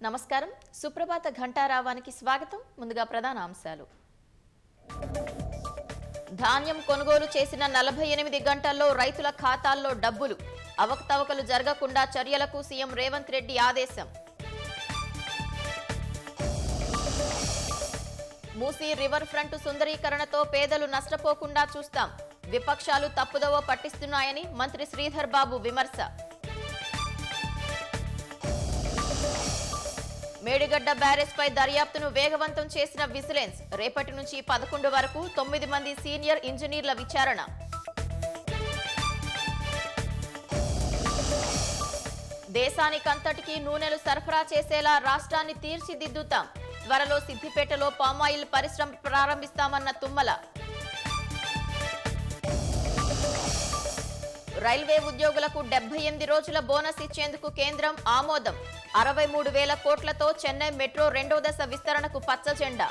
నమస్కారం సుప్రభాత ఘంటారావానికి స్వాగతం ముందుగా ప్రధాన అంశాలు ధాన్యం కొనుగోలు చేసిన 48 గంటల్లో రైతుల ఖాతాల్లో డబ్బులు అవకతవకలు జరగకుండా చర్యలకు సీఎం రేవంత్ రెడ్డి ఆదేశం మూసీ రివర్ ఫ్రంట్ సుందరీకరణతో పేదలు నష్టపోకుండా చూస్తాం విపక్షాలు తప్పుదోవ పట్టిస్తున్నాయని మంత్రి శ్రీధర్ బాబు విమర్శ మేడిగడ్డ బ్యారేజ్ పై దర్యాప్తును వేగవంతం చేసిన విజిలెన్స్ రేపటి నుంచి 11 వరకు 9 మంది సీనియర్ ఇంజనీర్ల విచారణ దేశానికంతటికీ నూనెలు సరఫరా చేసేలా రాష్ట్రాన్ని తీర్చిదిద్దుతాం త్వరలో సిద్దిపేటలో పామాయిల్ పరిశ్రమ ప్రారంభిస్తామన్న తుమ్మల రైల్వే ఉద్యోగులకు 78 రోజుల బోనస్ ఇచ్చేందుకు కేంద్రం ఆమోదం 63,000 కోట్లతో చెన్నై మెట్రో రెండో దశ విస్తరణకు పచ్చజెండా